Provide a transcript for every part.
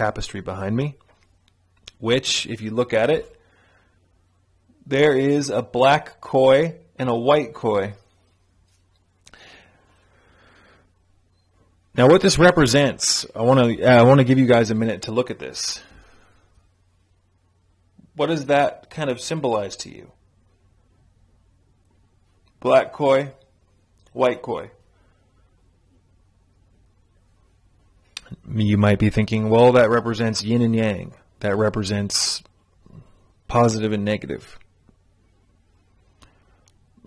tapestry behind me, which, if you look at it, there is a black koi and a white koi. Now, what this represents, I want to give you guys a minute to look at this. What does that kind of symbolize to you? Black koi, white koi. You might be thinking, well, that represents yin and yang. That represents positive and negative.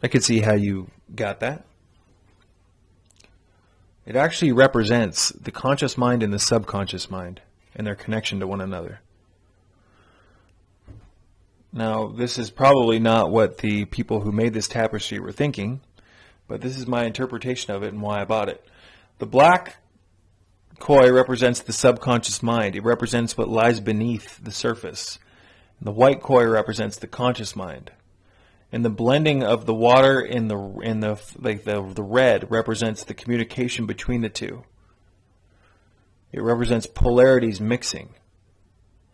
I could see how you got that. It actually represents the conscious mind and the subconscious mind and their connection to one another. Now, this is probably not what the people who made this tapestry were thinking, but this is my interpretation of it and why I bought it. The black koi represents the subconscious mind. It represents what lies beneath the surface. And the white koi represents the conscious mind. And the blending of the water and the red represents the communication between the two. It represents polarities mixing.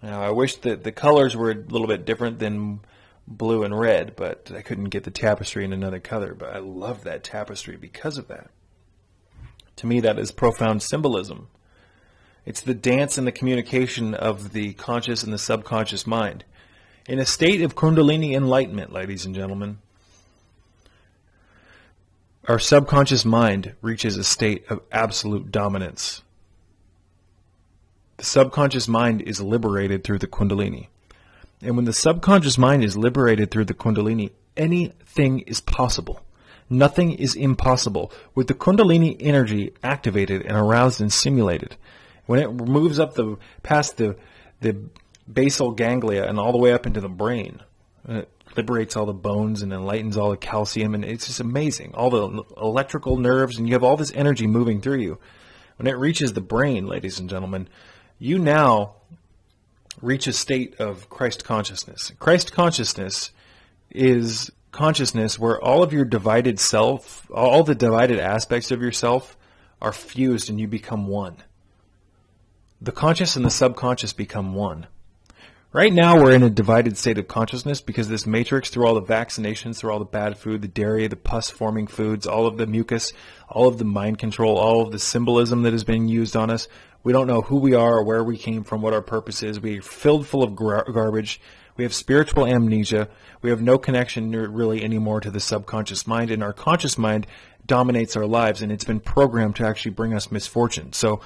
Now, I wish that the colors were a little bit different than blue and red, but I couldn't get the tapestry in another color. But I love that tapestry because of that. To me, that is profound symbolism. It's the dance and the communication of the conscious and the subconscious mind. In a state of Kundalini enlightenment, ladies and gentlemen, our subconscious mind reaches a state of absolute dominance. The subconscious mind is liberated through the Kundalini. And when the subconscious mind is liberated through the Kundalini, anything is possible. Nothing is impossible. With the Kundalini energy activated and aroused and stimulated, when it moves up past the basal ganglia and all the way up into the brain, it liberates all the bones and enlightens all the calcium, and it's just amazing. All the electrical nerves, and you have all this energy moving through you. When it reaches the brain, ladies and gentlemen, you now reach a state of Christ consciousness. Christ consciousness is consciousness where all of your divided self, all the divided aspects of yourself are fused and you become one. The conscious and the subconscious become one. Right now we're in a divided state of consciousness because this matrix, through all the vaccinations, through all the bad food, the dairy, the pus-forming foods, all of the mucus, all of the mind control, all of the symbolism that is being used on us, we don't know who we are or where we came from, what our purpose is. We're filled full of garbage. We have spiritual amnesia. We have no connection really anymore to the subconscious mind, and our conscious mind dominates our lives, and it's been programmed to actually bring us misfortune. So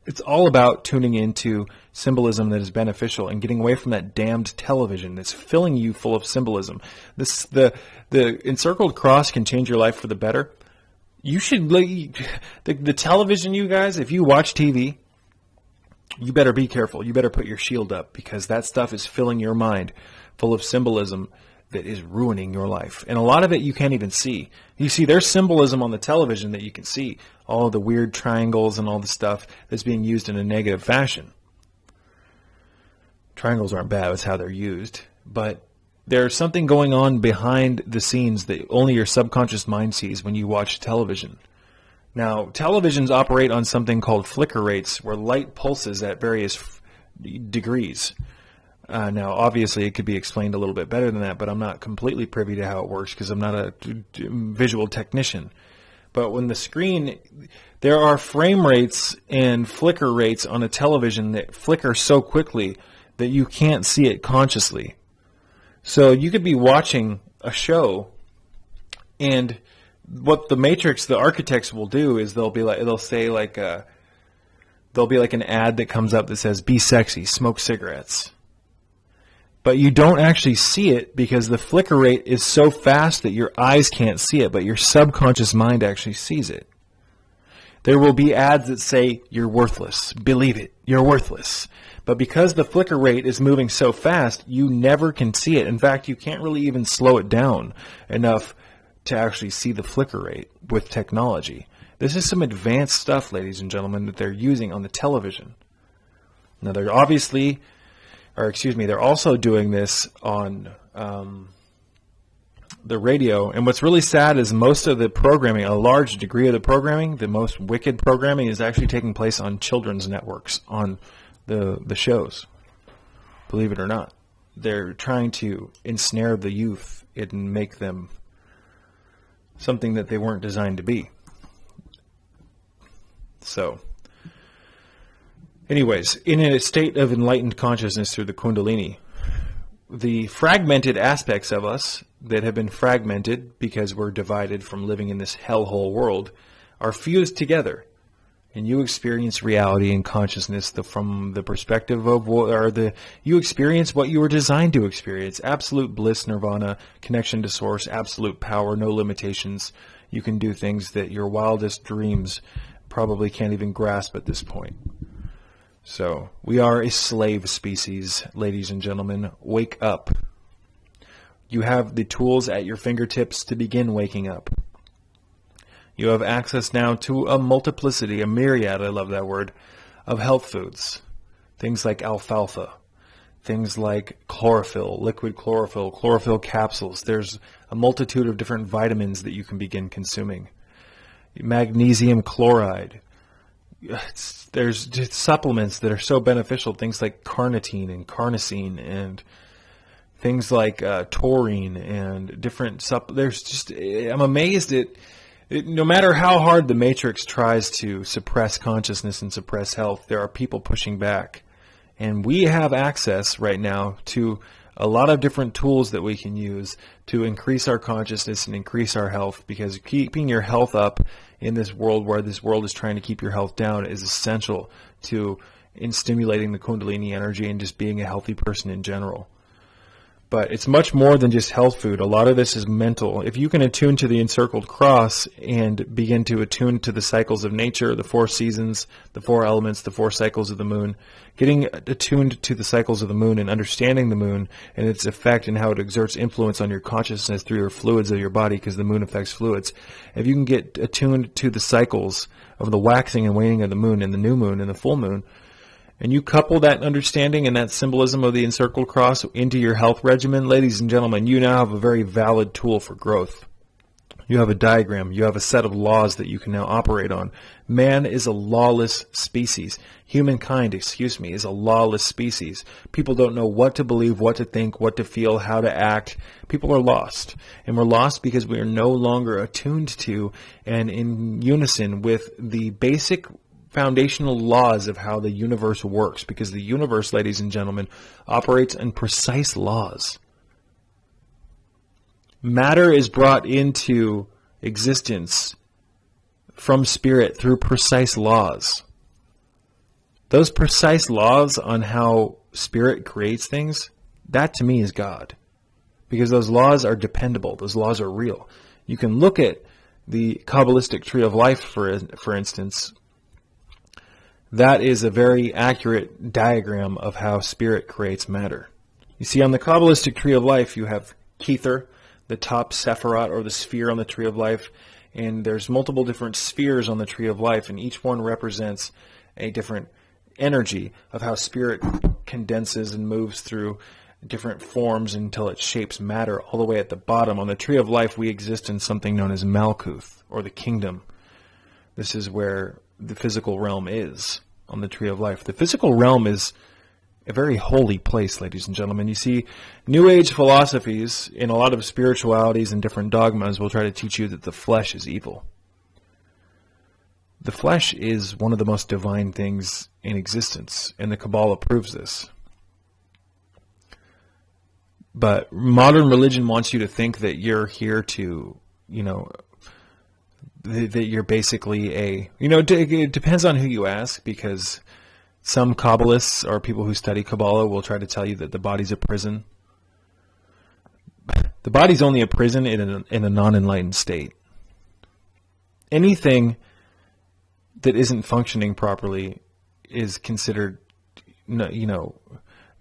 it's all about tuning into symbolism that is beneficial and getting away from that damned television that's filling you full of symbolism. The encircled cross can change your life for the better. You should, the television, you guys, if you watch TV, you better be careful. You better put your shield up, because that stuff is filling your mind full of symbolism that is ruining your life. And a lot of it you can't even see. You see, there's symbolism on the television that you can see. All of the weird triangles and all the stuff that's being used in a negative fashion. Triangles aren't bad, it's how they're used. But there's something going on behind the scenes that only your subconscious mind sees when you watch television. Now, televisions operate on something called flicker rates, where light pulses at various degrees. Now, obviously, it could be explained a little bit better than that, but I'm not completely privy to how it works because I'm not a visual technician. But when the screen, there are frame rates and flicker rates on a television that flicker so quickly that you can't see it consciously. So you could be watching a show, and what the Matrix, the architects will do is there'll be like an ad that comes up that says, "Be sexy, smoke cigarettes." But you don't actually see it because the flicker rate is so fast that your eyes can't see it, but your subconscious mind actually sees it. There will be ads that say, "You're worthless. Believe it. You're worthless." But because the flicker rate is moving so fast, you never can see it. In fact, you can't really even slow it down enough to actually see the flicker rate with technology. This is some advanced stuff, ladies and gentlemen, that they're using on the television. Now, they're also doing this on the radio. And what's really sad is most of the programming, a large degree of the programming, the most wicked programming, is actually taking place on children's networks, on the shows, believe it or not. They're trying to ensnare the youth and make them something that they weren't designed to be. So, anyways, in a state of enlightened consciousness through the Kundalini, the fragmented aspects of us that have been fragmented because we're divided from living in this hellhole world are fused together. And you experience reality and consciousness from the perspective of you experience what you were designed to experience. Absolute bliss, nirvana, connection to source, absolute power, no limitations. You can do things that your wildest dreams probably can't even grasp at this point. So, we are a slave species, ladies and gentlemen. Wake up. You have the tools at your fingertips to begin waking up. You have access now to a multiplicity, a myriad, I love that word, of health foods. Things like alfalfa, things like chlorophyll, liquid chlorophyll, chlorophyll capsules. There's a multitude of different vitamins that you can begin consuming. Magnesium chloride. There's just supplements that are so beneficial, things like carnitine and carnosine and things like taurine and different I'm amazed at no matter how hard the Matrix tries to suppress consciousness and suppress health, there are people pushing back. And we have access right now to a lot of different tools that we can use to increase our consciousness and increase our health, because keeping your health up in this world where this world is trying to keep your health down is essential in stimulating the Kundalini energy and just being a healthy person in general. But it's much more than just health food. A lot of this is mental. If you can attune to the encircled cross and begin to attune to the cycles of nature, the 4 seasons, the 4 elements, the 4 cycles of the moon, getting attuned to the cycles of the moon and understanding the moon and its effect and how it exerts influence on your consciousness through your fluids of your body, because the moon affects fluids. If you can get attuned to the cycles of the waxing and waning of the moon and the new moon and the full moon, and you couple that understanding and that symbolism of the encircled cross into your health regimen, ladies and gentlemen, you now have a very valid tool for growth. You have a diagram. You have a set of laws that you can now operate on. Man is a lawless species. Humankind, is a lawless species. People don't know what to believe, what to think, what to feel, how to act. People are lost. And we're lost because we are no longer attuned to and in unison with the basic foundational laws of how the universe works, because the universe, ladies and gentlemen, operates in precise laws. Matter is brought into existence from spirit through precise laws. Those precise laws on how spirit creates things, that to me is God. Because those laws are dependable. Those laws are real. You can look at the kabbalistic tree of life, for instance. That is a very accurate diagram of how spirit creates matter. You see, on the kabbalistic tree of life, you have Kether, the top sephirot or the sphere on the tree of life, and there's multiple different spheres on the tree of life, and each one represents a different energy of how spirit condenses and moves through different forms until it shapes matter. All the way at the bottom, on the tree of life, we exist in something known as Malkuth, or the kingdom. This is where the physical realm is on the tree of life. The physical realm is a very holy place, ladies and gentlemen. You see, New Age philosophies in a lot of spiritualities and different dogmas will try to teach you that the flesh is evil. The flesh is one of the most divine things in existence, and the Kabbalah proves this. But modern religion wants you to think that you're here to, that you're basically it depends on who you ask, because some Kabbalists or people who study Kabbalah will try to tell you that the body's a prison. The body's only a prison in a non-enlightened state. Anything that isn't functioning properly is considered, not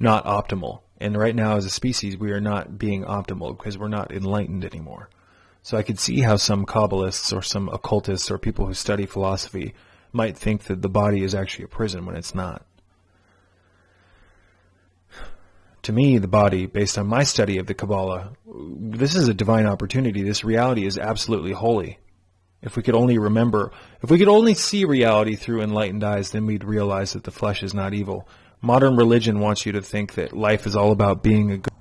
optimal. And right now, as a species, we are not being optimal because we're not enlightened anymore. So I could see how some Kabbalists or some occultists or people who study philosophy might think that the body is actually a prison when it's not. To me, the body, based on my study of the Kabbalah, this is a divine opportunity. This reality is absolutely holy. If we could only see reality through enlightened eyes, then we'd realize that the flesh is not evil. Modern religion wants you to think that life is all about being a good